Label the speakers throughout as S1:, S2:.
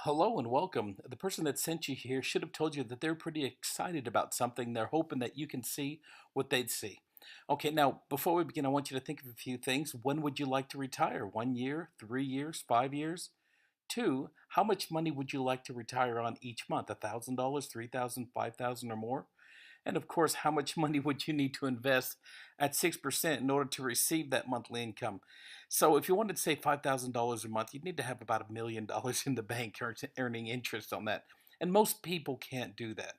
S1: Hello and welcome. The person that sent you here should have told you that they're pretty excited about something. They're hoping that you can see what they'd see. Okay, now before we begin, I want you to think of a few things. When would you like to retire? 1 year, 3 years, 5 years? Two, how much money would you like to retire on each month? $1,000, 3,000, 5,000, or more? And of course, how much money would you need to invest at 6% in order to receive that monthly income? So, if you wanted to save $5,000 a month, you'd need to have about $1 million in the bank earning interest on that. And most people can't do that.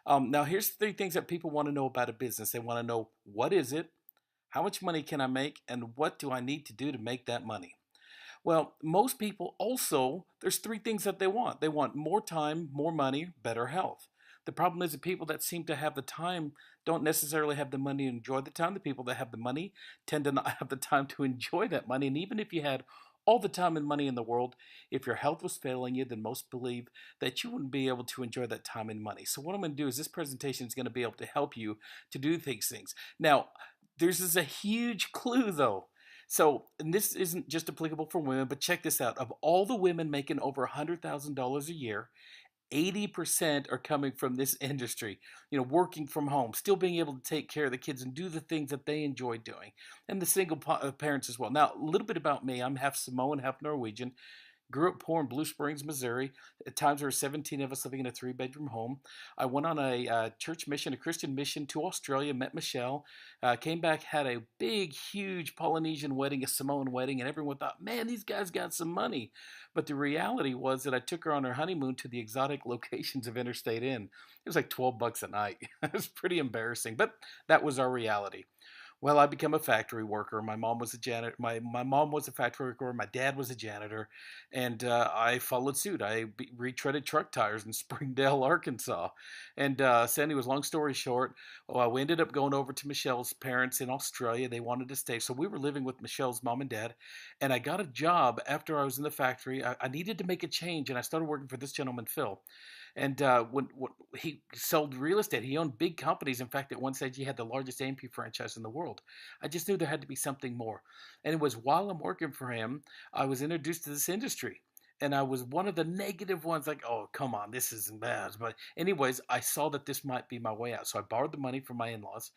S1: Now, here's three things that people want to know about a business. They want to know, what is it? How much money can I make? And what do I need to do to make that money? Well, most people also, there's three things that they want. They want more time, more money, better health. The problem is the people that seem to have the time don't necessarily have the money to enjoy the time. The people that have the money tend to not have the time to enjoy that money. And even if you had all the time and money in the world, if your health was failing you, then most believe that you wouldn't be able to enjoy that time and money. So what I'm going to do is this presentation is going to be able to help you to do these things. Now, there's a huge clue though. So, and this isn't just applicable for women, but check this out. Of all the women making over $100,000 a year, 80% are coming from this industry, working from home, still being able to take care of the kids and do the things that they enjoy doing, and the single parents as well. Now, a little bit about me. I'm half Samoan, half Norwegian. Grew up poor in Blue Springs, Missouri. At times there were 17 of us living in a three-bedroom home. I went on a church mission, a Christian mission to Australia, met Michelle, came back, had a big, huge Polynesian wedding, a Samoan wedding, and everyone thought, man, these guys got some money. But the reality was that I took her on her honeymoon to the exotic locations of Interstate Inn. It was like 12 bucks a night. It was pretty embarrassing, but that was our reality. Well, I became a factory worker. My mom was a janitor. My mom was a factory worker. My dad was a janitor, and I followed suit. Retreaded truck tires in Springdale, Arkansas. And so, anyways, long story short, we ended up going over to Michelle's parents in Australia. They wanted to stay, so we were living with Michelle's mom and dad. And I got a job after I was in the factory. I needed to make a change, and I started working for this gentleman, Phil. And when he sold real estate, he owned big companies. In fact, at one stage, he had the largest A&P franchise in the world. I just knew there had to be something more. And it was while I'm working for him, I was introduced to this industry. And I was one of the negative ones, like, oh, come on, this isn't bad. But, anyways, I saw that this might be my way out. So I borrowed the money from my in laws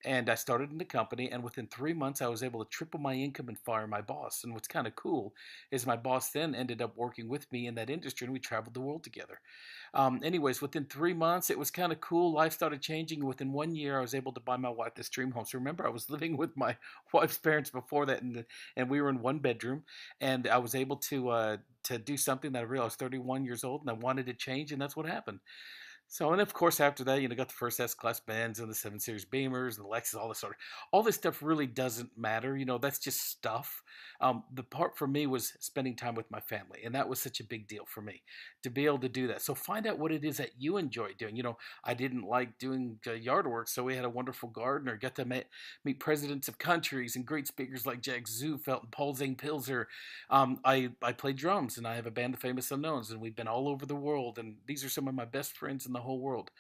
S1: and I started in the company. And within 3 months, I was able to triple my income and fire my boss. And what's kind of cool is my boss then ended up working with me in that industry and we traveled the world together. Anyways, within 3 months, it was kind of cool. Life started changing. Within 1 year, I was able to buy my wife this dream home. So remember, I was living with my wife's parents before that, and we were in one bedroom. And I was able to do something that I realized I was 31 years old, and I wanted to change, and that's what happened. So, and of course, after that, got the first S-Class Benz and the 7 Series Beamers and the Lexus, all this stuff really doesn't matter. That's just stuff. The part for me was spending time with my family, and that was such a big deal for me to be able to do that. So find out what it is that you enjoy doing. I didn't like doing yard work, so we had a wonderful gardener. Got to meet presidents of countries and great speakers like Jack Zufelt and Paul Zane Pilzer. I play drums, and I have a band of Famous Unknowns, and we've been all over the world, and these are some of my best friends in the whole world.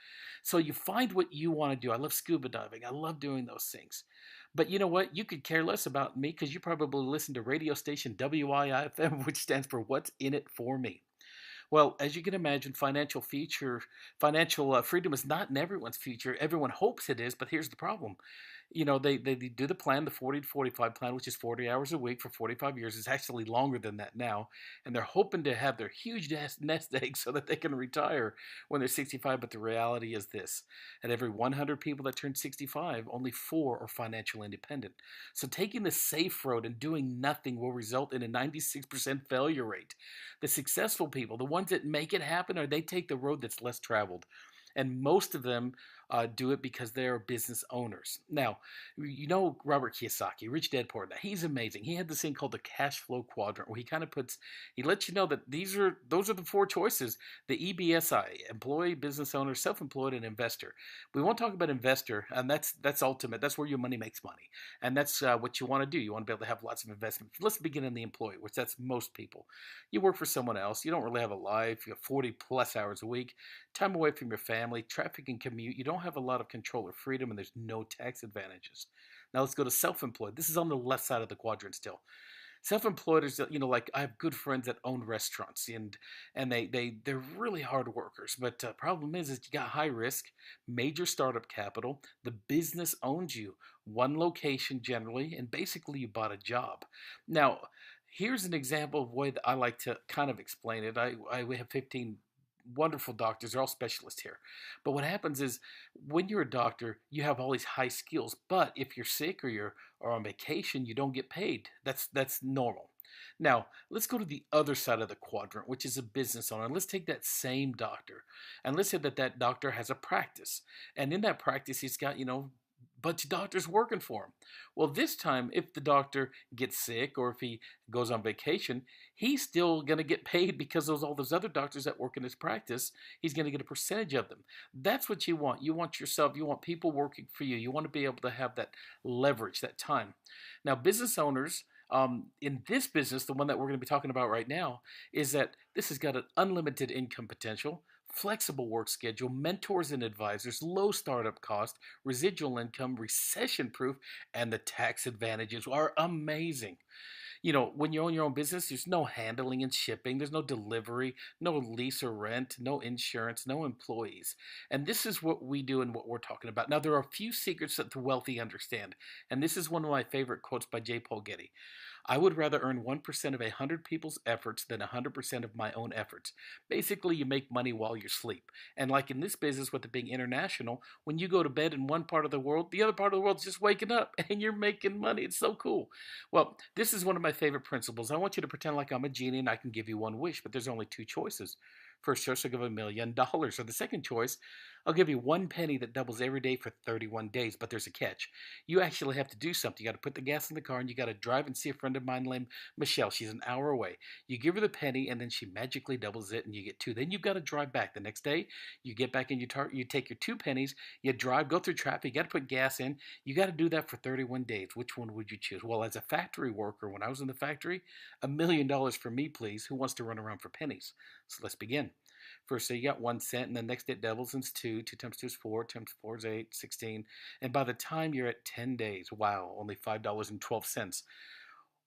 S1: So you find what you want to do. I love scuba diving. I love doing those things. But you know what? You could care less about me because you probably listen to radio station WIIFM, which stands for What's in It for Me. Well, as you can imagine, financial freedom is not in everyone's future. Everyone hopes it is, but here's the problem. They do the plan, the 40 to 45 plan, which is 40 hours a week for 45 years. It's actually longer than that now. And they're hoping to have their huge nest egg so that they can retire when they're 65. But the reality is this: at every 100 people that turn 65, only 4 are financial independent. So taking the safe road and doing nothing will result in a 96% failure rate. The successful people, the ones that make it happen, they take the road that's less traveled. And most of them do it because they are business owners. Now, Robert Kiyosaki, Rich Dad Poor Dad. He's amazing. He had this thing called the cash flow quadrant, where he lets you know that those are the 4 choices: the EBSI, employee, business owner, self-employed, and investor. We won't talk about investor, and that's ultimate. That's where your money makes money, and that's what you want to do. You want to be able to have lots of investments. Let's begin in the employee, which that's most people. You work for someone else. You don't really have a life. You have 40 plus hours a week, time away from your family, traffic and commute. You don't have a lot of control or freedom, and there's no tax advantages. Now let's go to self-employed. This is on the left side of the quadrant still. Self-employed is, like I have good friends that own restaurants, and they're really hard workers. But problem is you got high risk, major startup capital. The business owns you, one location generally, and basically you bought a job. Now, here's an example of way that I like to kind of explain it. We have 15 wonderful doctors. They're all specialists here. But what happens is when you're a doctor, you have all these high skills. But if you're sick or on vacation, you don't get paid. That's normal. Now, let's go to the other side of the quadrant, which is a business owner. Let's take that same doctor, and let's say that that doctor has a practice, and in that practice, he's got bunch of doctors working for him. Well, this time, if the doctor gets sick or if he goes on vacation, he's still going to get paid because those all those other doctors that work in his practice, he's going to get a percentage of them. That's what you want. You want yourself, you want people working for you. You want to be able to have that leverage, that time. Now, business owners, in this business, the one that we're going to be talking about right now, is that this has got an unlimited income potential, flexible work schedule, mentors and advisors, low startup cost, residual income, recession proof, and the tax advantages are amazing. When you own your own business, there's no handling and shipping, there's no delivery, no lease or rent, no insurance, no employees. And this is what we do and what we're talking about. Now, there are a few secrets that the wealthy understand. And this is one of my favorite quotes by J. Paul Getty. I would rather earn 1% of 100 people's efforts than 100% of my own efforts. Basically, you make money while you sleep. And like in this business with it being international, when you go to bed in one part of the world, the other part of the world's just waking up and you're making money. It's so cool. Well, this is one of my favorite principles. I want you to pretend like I'm a genie and I can give you one wish, but there's only two choices. First choice, I'll give $1 million. So the second choice, I'll give you one penny that doubles every day for 31 days. But there's a catch. You actually have to do something. You got to put the gas in the car and you got to drive and see a friend of mine named Michelle. She's an hour away. You give her the penny and then she magically doubles it and you get two. Then you've got to drive back. The next day, you get back in your you take your 2 pennies, you drive, go through traffic, you got to put gas in. You got to do that for 31 days. Which one would you choose? Well, as a factory worker, when I was in the factory, $1 million for me, please. Who wants to run around for pennies? So let's begin. First, so you got 1 cent, and then next it doubles and it's two. 2 times 2 is 4. 2 times 4 is 8, 16. And by the time you're at 10 days, wow, only $5.12.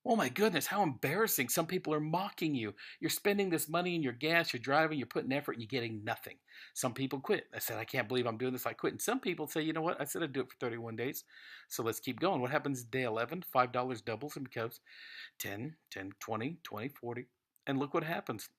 S1: Oh my goodness, how embarrassing. Some people are mocking you. You're spending this money in your gas, you're driving, you're putting effort, and you're getting nothing. Some people quit. I said, I can't believe I'm doing this. I quit. And some people say, you know what? I said I'd do it for 31 days. So let's keep going. What happens day 11? $5 doubles and becomes 10, 10, 20, 20, 40. And look what happens.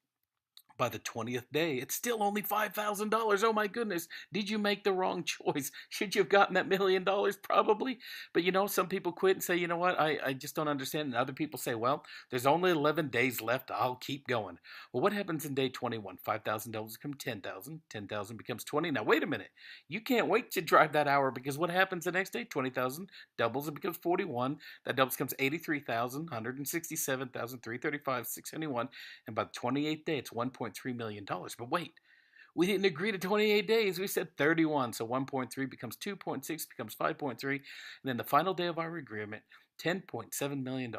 S1: By the 20th day, it's still only $5,000. Oh my goodness. Did you make the wrong choice? Should you have gotten that $1 million? Probably. But some people quit and say, you know what, I just don't understand. And other people say, well, there's only 11 days left. I'll keep going. Well, what happens in day 21? $5,000 becomes 10,000. 10,000 becomes 20. Now, wait a minute. You can't wait to drive that hour because what happens the next day? 20,000 doubles and becomes 41. That doubles becomes 83,000, 167,335, 671. And by the 28th day, it's $1.3 million. But wait, we didn't agree to 28 days. We said 31. So 1.3 becomes 2.6, becomes 5.3. And then the final day of our agreement, $10.7 million.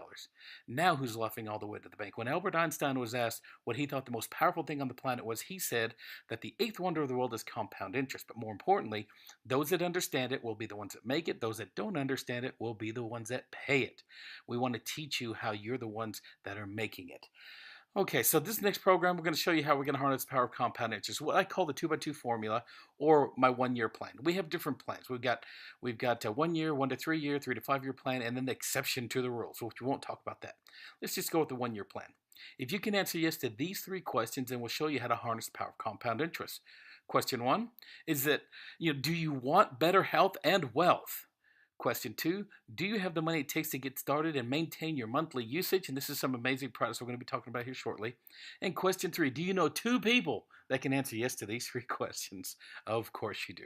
S1: Now who's laughing all the way to the bank? When Albert Einstein was asked what he thought the most powerful thing on the planet was, he said that the eighth wonder of the world is compound interest. But more importantly, those that understand it will be the ones that make it. Those that don't understand it will be the ones that pay it. We want to teach you how you're the ones that are making it. Okay, so this next program, we're going to show you how we're going to harness the power of compound interest, what I call the 2x2 formula, or my 1 year plan. We have different plans. We've got a 1 year, 1 to 3 year, 3 to 5 year plan, and then the exception to the rule. So we won't talk about that. Let's just go with the 1 year plan. If you can answer yes to these three questions, then we'll show you how to harness the power of compound interest. Question 1 is that, do you want better health and wealth? Question 2, do you have the money it takes to get started and maintain your monthly usage? And this is some amazing products we're going to be talking about here shortly. And question 3, do you know 2 people that can answer yes to these 3 questions? Of course you do.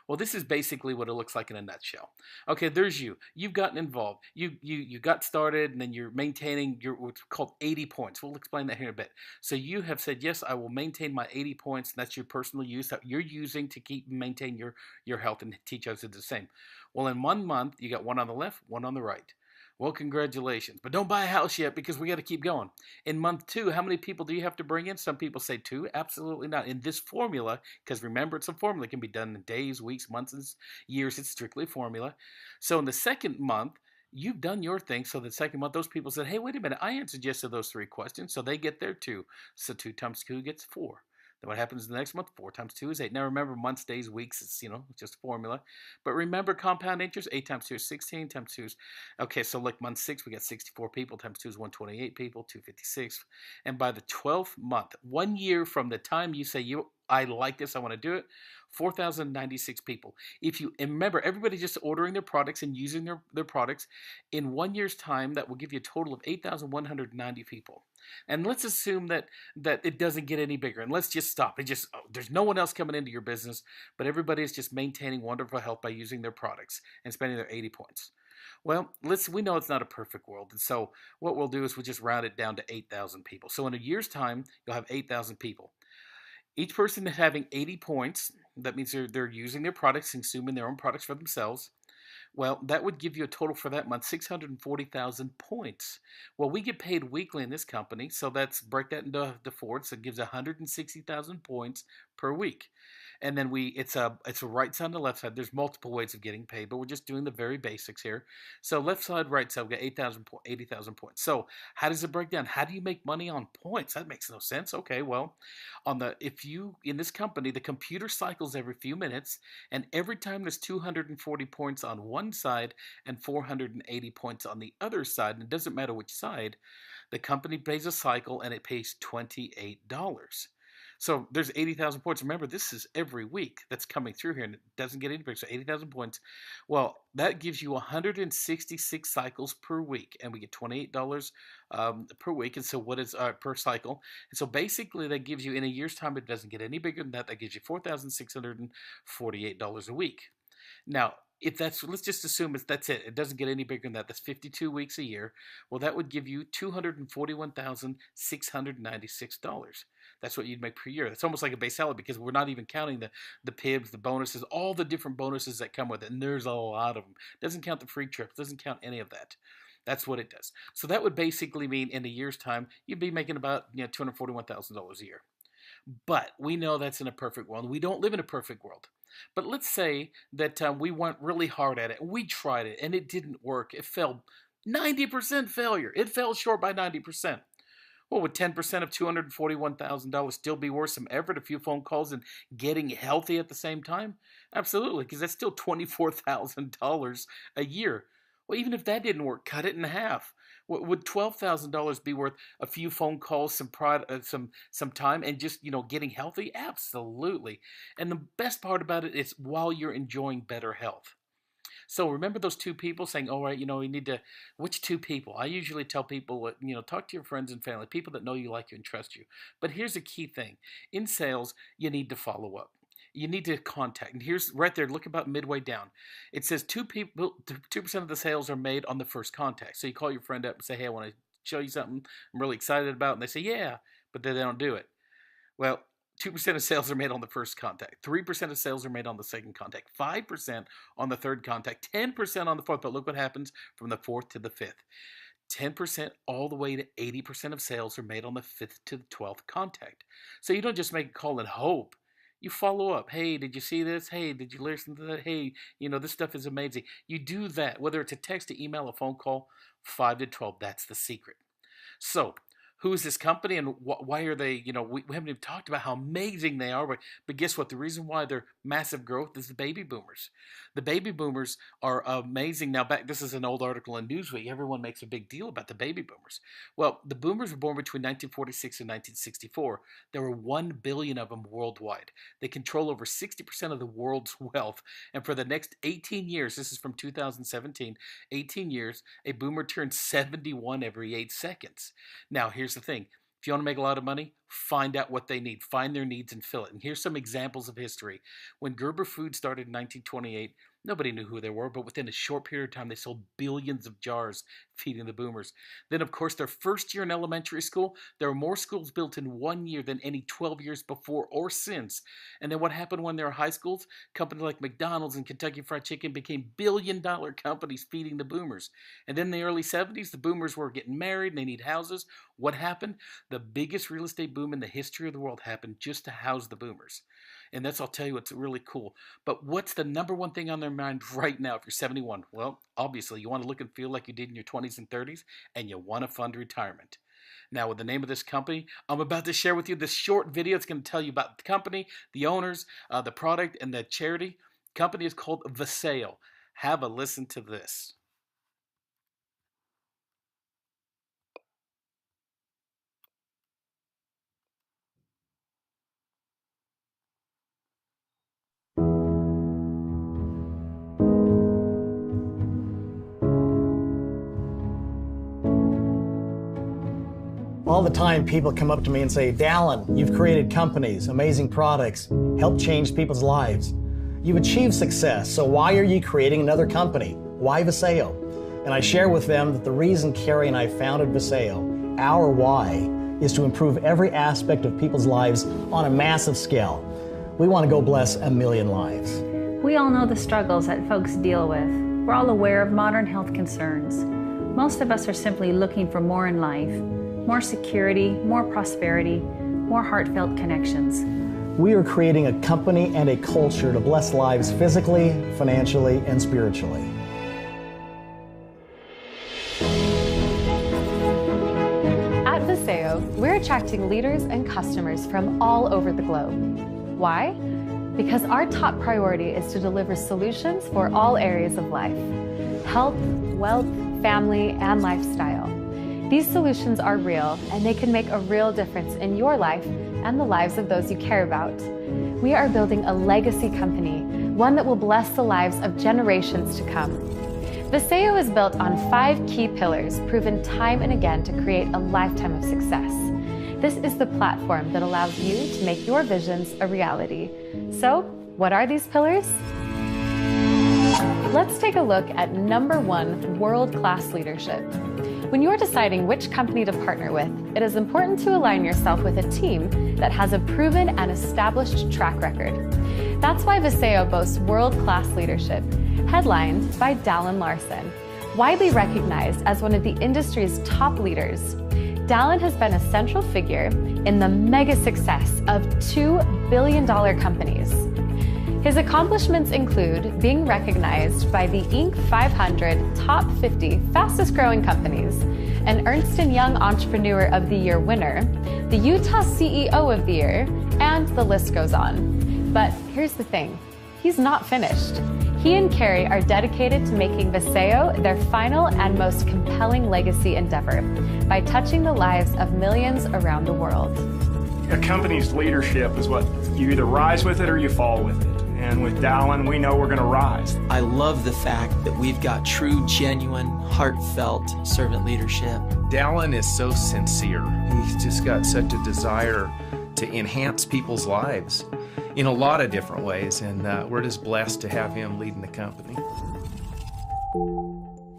S1: Well, this is basically what it looks like in a nutshell. Okay, there's you. You've gotten involved. You got started, and then you're maintaining your what's called 80 points. We'll explain that here in a bit. So you have said, yes, I will maintain my 80 points. And that's your personal use that you're using to keep and maintain your health and teach others to do the same. Well, in 1 month, you got 1 on the left, 1 on the right. Well, congratulations. But don't buy a house yet because we got to keep going. In month 2, how many people do you have to bring in? Some people say 2. Absolutely not. In this formula, because remember, it's a formula. It can be done in days, weeks, months, and years. It's strictly a formula. So in the second month, You've done your thing. So the second month, those people said, hey, wait a minute, I answered yes to those three questions. So they get their two. So 2 times 2 gets 4. Then what happens the next month? 4 times 2 is 8. Now remember, months, days, weeks, it's, just a formula. But remember compound interest, 8 times 2 is 16, times 2 is, okay, so like month 6, we got 64 people, times 2 is 128 people, 256. And by the 12th month, 1 year from the time you say, I like this, I want to do it, 4,096 people. If you and remember, everybody just ordering their products and using their products in 1 year's time, that will give you a total of 8,190 people. And let's assume that it doesn't get any bigger, and let's just stop. There's no one else coming into your business, but everybody is just maintaining wonderful health by using their products and spending their 80 points. Well, we know it's not a perfect world, and so what we'll do is we'll just round it down to 8,000 people. So in a year's time, you'll have 8,000 people. Each person having 80 points, that means they're using their products, consuming their own products for themselves. Well, that would give you a total for that month 640,000 points. Well, we get paid weekly in this company, so that's break that into four. So it gives 160,000 points per week. And then it's a right side and a left side. There's multiple ways of getting paid, but we're just doing the very basics here. So left side, right side, we got 80,000 points. So how does it break down? How do you make money on points? That makes no sense. Okay, well, if you in this company, the computer cycles every few minutes, and every time there's 240 points on one side and 480 points on the other side, and it doesn't matter which side, the company pays a cycle and it pays $28. So there's 80,000 points. Remember, this is every week that's coming through here, and it doesn't get any bigger. So 80,000 points. Well, that gives you 166 cycles per week, and we get $28 per week. And so what is per cycle? And so basically, that gives you, in a year's time, it doesn't get any bigger than that. That gives you $4,648 a week. Now, if let's just assume that's it. It doesn't get any bigger than that. That's 52 weeks a year. Well, that would give you $241,696. That's what you'd make per year. It's almost like a base salary, because we're not even counting the PIBs, the bonuses, all the different bonuses that come with it. And there's a lot of them. It doesn't count the free trips. Doesn't count any of that. That's what it does. So that would basically mean in a year's time, you'd be making about $241,000 a year. But we know that's in a perfect world. We don't live in a perfect world. But let's say that we went really hard at it. We tried it and it didn't work. It fell 90% failure. It fell short by 90%. Well, would 10% of $241,000 still be worth some effort, a few phone calls, and getting healthy at the same time? Absolutely, because that's still $24,000 a year. Well, even if that didn't work, cut it in half. Would $12,000 be worth a few phone calls, some time, and just getting healthy? Absolutely. And the best part about it is while you're enjoying better health. So remember those two people saying, all right, we need to, which two people? I usually tell people, talk to your friends and family, people that know you, like you, and trust you. But here's a key thing. In sales, you need to follow up. You need to contact. And here's right there, look about midway down. It says 2% of the sales are made on the first contact. So you call your friend up and say, hey, I want to show you something I'm really excited about. And they say, yeah, but then they don't do it. Well, 2% of sales are made on the first contact. 3% of sales are made on the second contact. 5% on the third contact. 10% on the fourth. But look what happens from the fourth to the fifth. 10% all the way to 80% of sales are made on the 5th to the 12th contact. So you don't just make a call and hope. You follow up. Hey, did you see this? Hey, did you listen to that? Hey, this stuff is amazing. You do that, whether it's a text, an email, a phone call, 5 to 12. That's the secret. So who is this company, and why are they, we haven't even talked about how amazing they are, but guess what? The reason why they're massive growth is the baby boomers. The baby boomers are amazing. Now, this is an old article in Newsweek. Everyone makes a big deal about the baby boomers. Well, the boomers were born between 1946 and 1964. There were 1 billion of them worldwide. They control over 60% of the world's wealth. And for the next 18 years, this is from 2017, 18 years, a boomer turns 71 every 8 seconds. Now, here's the thing. If you want to make a lot of money, find out what they need. Find their needs and fill it. And here's some examples of history. When Gerber Foods started in 1928, nobody knew who they were, but within a short period of time, they sold billions of jars feeding the boomers. Then, of course, their first year in elementary school, there were more schools built in 1 year than any 12 years before or since. And then what happened when they were high schools? Companies like McDonald's and Kentucky Fried Chicken became billion-dollar companies feeding the boomers. And then in the early 70s, the boomers were getting married and they need houses. What happened? The biggest real estate boom in the history of the world happened just to house the boomers. And I'll tell you, what's really cool. But what's the number one thing on their their mind right now if you're 71? Well, obviously, you want to look and feel like you did in your 20s and 30s, and you want to fund retirement. Now, with the name of this company, I'm about to share with you this short video. It's going to tell you about the company, the owners, the product, and the charity. The company is called Viseo. Have a listen to this.
S2: All the time, people come up to me and say, Dallin, you've created companies, amazing products, helped change people's lives. You've achieved success, so why are you creating another company? Why Viseo? And I share with them that the reason Carrie and I founded Viseo, our why, is to improve every aspect of people's lives on a massive scale. We want to go bless 1 million lives.
S3: We all know the struggles that folks deal with. We're all aware of modern health concerns. Most of us are simply looking for more in life. More security, more prosperity, more heartfelt connections.
S2: We are creating a company and a culture to bless lives physically, financially, and spiritually.
S4: At Viseo, we're attracting leaders and customers from all over the globe. Why? Because our top priority is to deliver solutions for all areas of life: health, wealth, family, and lifestyle. These solutions are real, and they can make a real difference in your life and the lives of those you care about. We are building a legacy company, one that will bless the lives of generations to come. Viseo is built on 5 key pillars proven time and again to create a lifetime of success. This is the platform that allows you to make your visions a reality. So, what are these pillars? Let's take a look at number 1, world-class leadership. When you're deciding which company to partner with, it is important to align yourself with a team that has a proven and established track record. That's why Viseo boasts world-class leadership, headlined by Dallin Larsen. Widely recognized as one of the industry's top leaders, Dallin has been a central figure in the mega success of $2 billion companies. His accomplishments include being recognized by the Inc. 500 Top 50 Fastest Growing Companies, an Ernst & Young Entrepreneur of the Year winner, the Utah CEO of the Year, and the list goes on. But here's the thing, he's not finished. He and Carrie are dedicated to making Viseo their final and most compelling legacy endeavor by touching the lives of millions around the world.
S5: A company's leadership is what you either rise with it or you fall with it. And with Dallin, we know we're going to rise.
S6: I love the fact that we've got true, genuine, heartfelt servant leadership.
S7: Dallin is so sincere. He's just got such a desire to enhance people's lives in a lot of different ways, and we're just blessed to have him leading the company.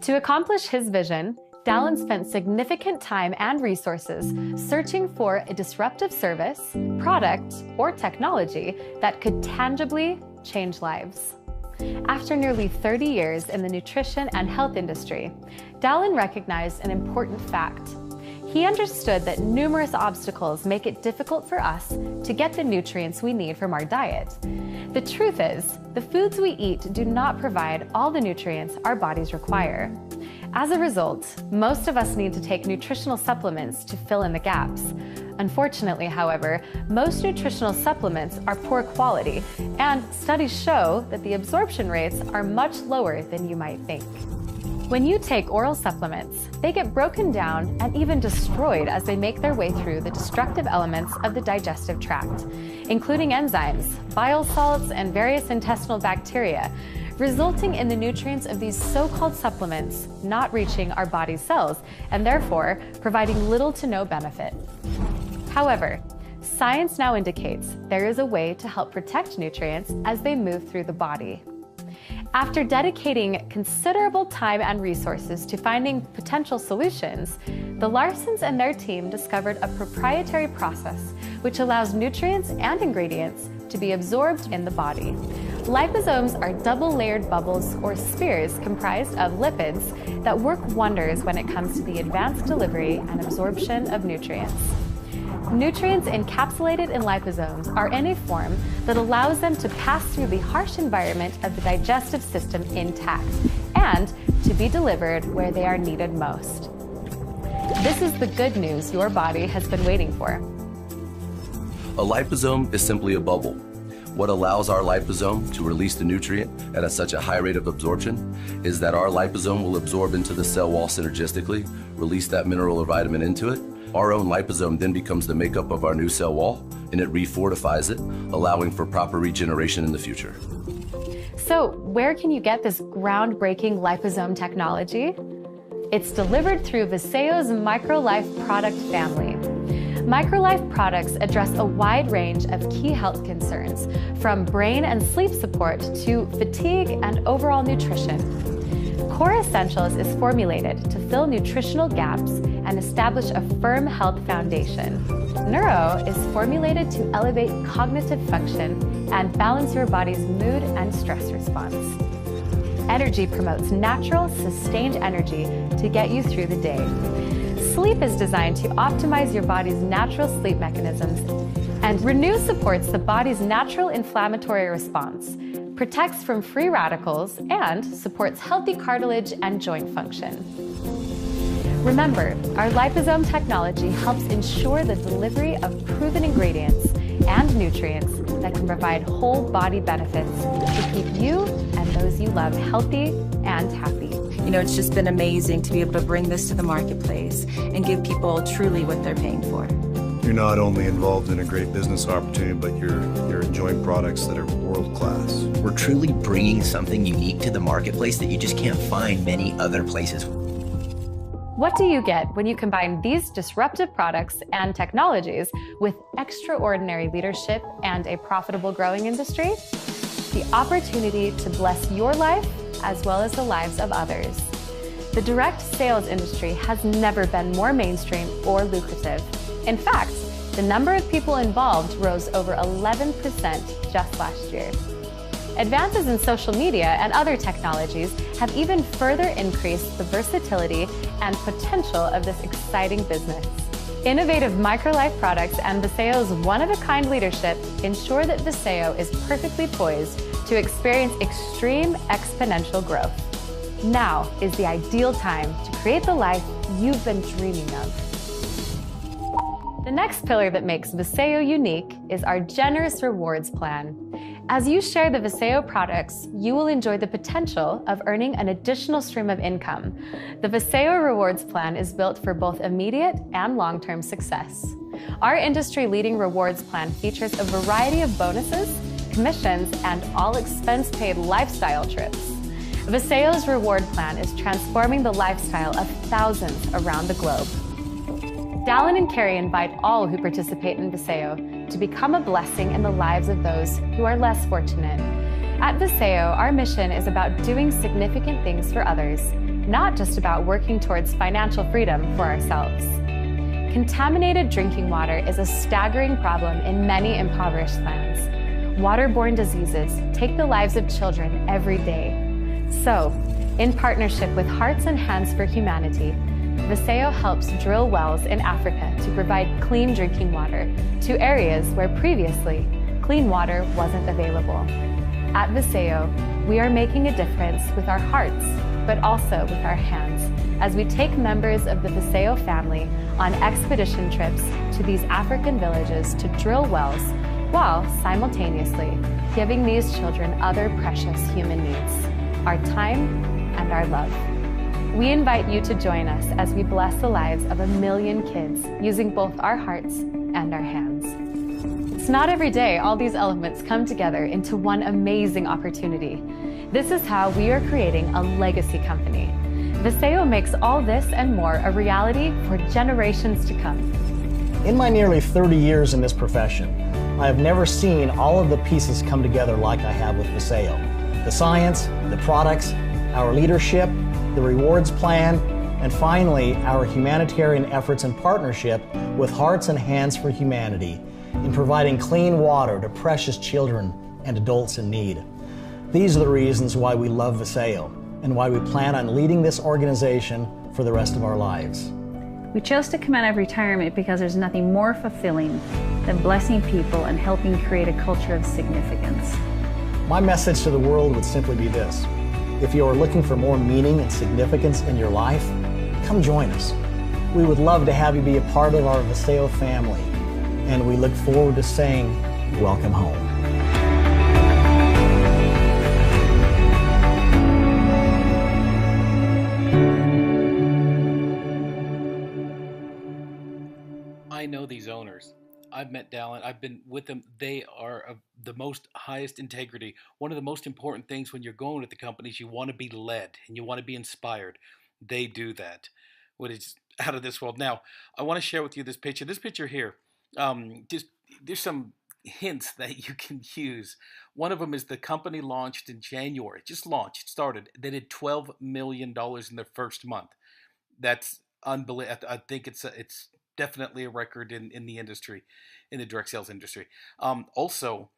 S4: To accomplish his vision, Dallin spent significant time and resources searching for a disruptive service, product, or technology that could tangibly change lives. After nearly 30 years in the nutrition and health industry, Dallin recognized an important fact. He understood that numerous obstacles make it difficult for us to get the nutrients we need from our diet. The truth is, the foods we eat do not provide all the nutrients our bodies require. As a result, most of us need to take nutritional supplements to fill in the gaps. Unfortunately, however, most nutritional supplements are poor quality, and studies show that the absorption rates are much lower than you might think. When you take oral supplements, they get broken down and even destroyed as they make their way through the destructive elements of the digestive tract, including enzymes, bile salts, and various intestinal bacteria, resulting in the nutrients of these so-called supplements not reaching our body's cells and therefore providing little to no benefit. However, science now indicates there is a way to help protect nutrients as they move through the body. After dedicating considerable time and resources to finding potential solutions, the Larsens and their team discovered a proprietary process which allows nutrients and ingredients to be absorbed in the body. Liposomes are double-layered bubbles or spheres comprised of lipids that work wonders when it comes to the advanced delivery and absorption of nutrients. Nutrients encapsulated in liposomes are in a form that allows them to pass through the harsh environment of the digestive system intact and to be delivered where they are needed most. This is the good news your body has been waiting for.
S8: A liposome is simply a bubble. What allows our liposome to release the nutrient at such a high rate of absorption is that our liposome will absorb into the cell wall synergistically, release that mineral or vitamin into it. Our own liposome then becomes the makeup of our new cell wall, and it refortifies it, allowing for proper regeneration in the future.
S4: So, where can you get this groundbreaking liposome technology? It's delivered through Viseo's MicroLife product family. MicroLife products address a wide range of key health concerns, from brain and sleep support to fatigue and overall nutrition. Core Essentials is formulated to fill nutritional gaps and establish a firm health foundation. Neuro is formulated to elevate cognitive function and balance your body's mood and stress response. Energy promotes natural, sustained energy to get you through the day. Sleep is designed to optimize your body's natural sleep mechanisms, and Renew supports the body's natural inflammatory response, protects from free radicals, and supports healthy cartilage and joint function. Remember, our liposome technology helps ensure the delivery of proven ingredients and nutrients that can provide whole body benefits to keep you and those you love healthy and happy.
S9: You know, it's just been amazing to be able to bring this to the marketplace and give people truly what they're paying for.
S10: You're not only involved in a great business opportunity, but you're enjoying products that are world class.
S11: We're truly bringing something unique to the marketplace that you just can't find many other places.
S4: What do you get when you combine these disruptive products and technologies with extraordinary leadership and a profitable growing industry? The opportunity to bless your life as well as the lives of others. The direct sales industry has never been more mainstream or lucrative. In fact, the number of people involved rose over 11% just last year. Advances in social media and other technologies have even further increased the versatility and potential of this exciting business. Innovative MicroLife products and Viseo's one-of-a-kind leadership ensure that Viseo is perfectly poised to experience extreme exponential growth. Now is the ideal time to create the life you've been dreaming of. The next pillar that makes Viseo unique is our generous rewards plan. As you share the Viseo products, you will enjoy the potential of earning an additional stream of income. The Viseo Rewards Plan is built for both immediate and long-term success. Our industry-leading rewards plan features a variety of bonuses, commissions, and all-expense-paid lifestyle trips. Viseo's reward plan is transforming the lifestyle of thousands around the globe. Dallin and Carrie invite all who participate in Viseo to become a blessing in the lives of those who are less fortunate. At Viseo, our mission is about doing significant things for others, not just about working towards financial freedom for ourselves. Contaminated drinking water is a staggering problem in many impoverished lands. Waterborne diseases take the lives of children every day. So, in partnership with Hearts and Hands for Humanity, Viseo helps drill wells in Africa to provide clean drinking water to areas where previously clean water wasn't available. At Viseo, we are making a difference with our hearts, but also with our hands, as we take members of the Viseo family on expedition trips to these African villages to drill wells, while simultaneously giving these children other precious human needs, our time and our love. We invite you to join us as we bless the lives of 1 million kids using both our hearts and our hands. It's not every day all these elements come together into one amazing opportunity. This is how we are creating a legacy company. Viseo makes all this and more a reality for generations to come.
S2: In my nearly 30 years in this profession, I have never seen all of the pieces come together like I have with Viseo. The science, the products, our leadership, the rewards plan, and finally, our humanitarian efforts and partnership with Hearts and Hands for Humanity in providing clean water to precious children and adults in need. These are the reasons why we love Viseo and why we plan on leading this organization for the rest of our lives.
S3: We chose to come out of retirement because there's nothing more fulfilling than blessing people and helping create a culture of significance.
S2: My message to the world would simply be this: if you are looking for more meaning and significance in your life, come join us. We would love to have you be a part of our Viseo family, and we look forward to saying, welcome home.
S1: I know these owners. I've met Dallin. I've been with them. They are of the most highest integrity. One of the most important things when you're going with the companies, you want to be led and you want to be inspired. They do that. What is out of this world. Now, I want to share with you this picture. This picture here, just there's some hints that you can use. One of them is the company launched in January. Just launched, started. They did $12 million in their first month. That's unbelievable. I think it's definitely a record in the industry, in the direct sales industry. Also,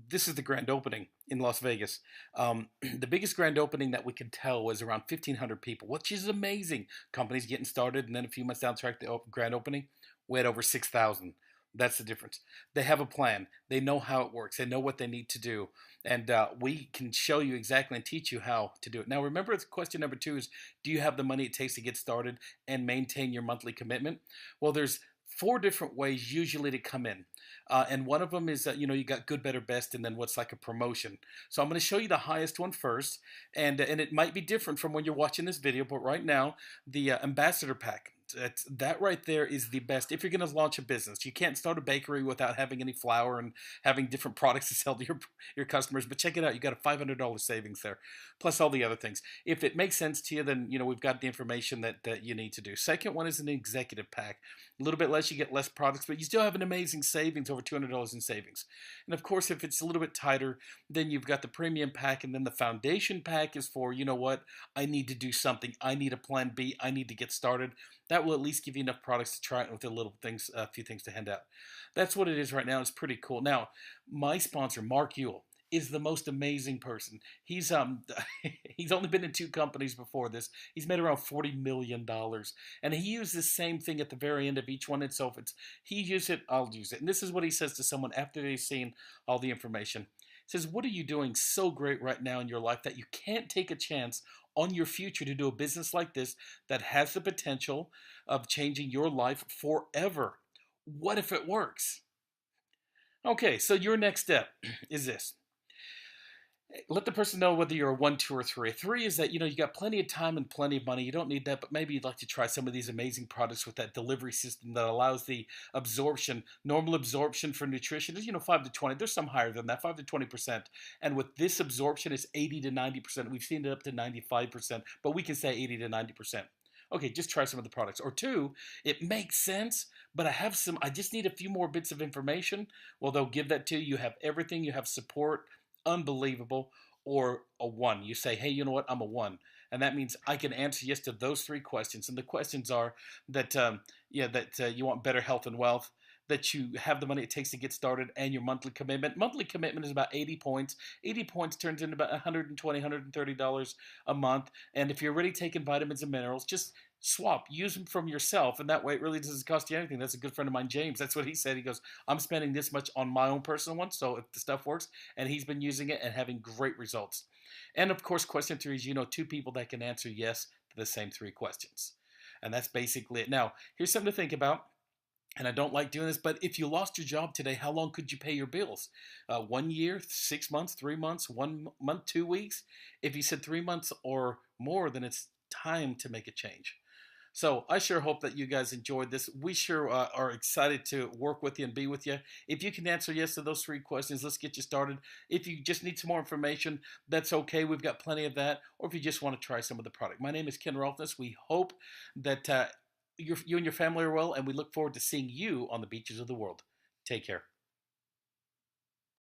S1: this is the grand opening in Las Vegas. The biggest grand opening that we could tell was around 1,500 people, which is amazing. Companies getting started, and then a few months down the track, the grand opening, we had over 6,000. That's the difference. They have a plan. They know how it works. They know what they need to do. And we can show you exactly and teach you how to do it. Now, remember, question number 2 is, do you have the money it takes to get started and maintain your monthly commitment? Well, there's 4 different ways usually to come in. And one of them is that, you got good, better, best, and then what's like a promotion. So I'm going to show you the highest one first. And it might be different from when you're watching this video, but right now, the Ambassador Pack. That right there is the best. If you're going to launch a business, you can't start a bakery without having any flour and having different products to sell to your customers. But check it out. You got a $500 savings there, plus all the other things. If it makes sense to you, then we've got the information that you need to do. Second one is an executive pack. A little bit less, you get less products, but you still have an amazing savings, over $200 in savings. And of course, if it's a little bit tighter, then you've got the premium pack, and then the foundation pack is for, I need to do something. I need a plan B. I need to get started. That will at least give you enough products to try it with a few things to hand out. That's what it is right now. It's pretty cool. Now, my sponsor, Mark Ewell, is the most amazing person. He's he's only been in 2 companies before this. He's made around $40 million. And he used the same thing at the very end of each one. And so if he used it, I'll use it. And this is what he says to someone after they've seen all the information. He says, what are you doing so great right now in your life that you can't take a chance on your future to do a business like this that has the potential of changing your life forever? What if it works? Okay, so your next step is this. Let the person know whether you're a 1, 2, or 3. 3 is that, you got plenty of time and plenty of money. You don't need that, but maybe you'd like to try some of these amazing products with that delivery system that allows the absorption, normal absorption for nutrition is, 5 to 20. There's some higher than that, 5 to 20%. And with this absorption, it's 80 to 90%. We've seen it up to 95%, but we can say 80 to 90%. Okay, just try some of the products. Or 2, it makes sense, but I just need a few more bits of information. Well, they'll give that to you. You have everything. You have support. Unbelievable. Or a 1. You say, hey, you know what? I'm a 1. And that means I can answer yes to those 3 questions. And the questions are that, you want better health and wealth, that you have the money it takes to get started, and your monthly commitment. Monthly commitment is about 80 points. 80 points turns into about $120, $130 a month. And if you're already taking vitamins and minerals, just swap, use them from yourself, and that way it really doesn't cost you anything. That's a good friend of mine, James. That's what he said. He goes, I'm spending this much on my own personal one, so if the stuff works, and he's been using it and having great results. And of course, question 3 is, 2 people that can answer yes to the same 3 questions. And that's basically it. Now, here's something to think about. And I don't like doing this, but if you lost your job today, how long could you pay your bills? 1 year, 6 months, 3 months, 1 month, 2 weeks? If you said 3 months or more, then it's time to make a change. So I sure hope that you guys enjoyed this. We sure are excited to work with you and be with you. If you can answer yes to those 3 questions, let's get you started. If you just need some more information, that's okay. We've got plenty of that. Or if you just want to try some of the product. My name is Ken Rolfness. We hope that you and your family are well, and we look forward to seeing you on the beaches of the world. Take care.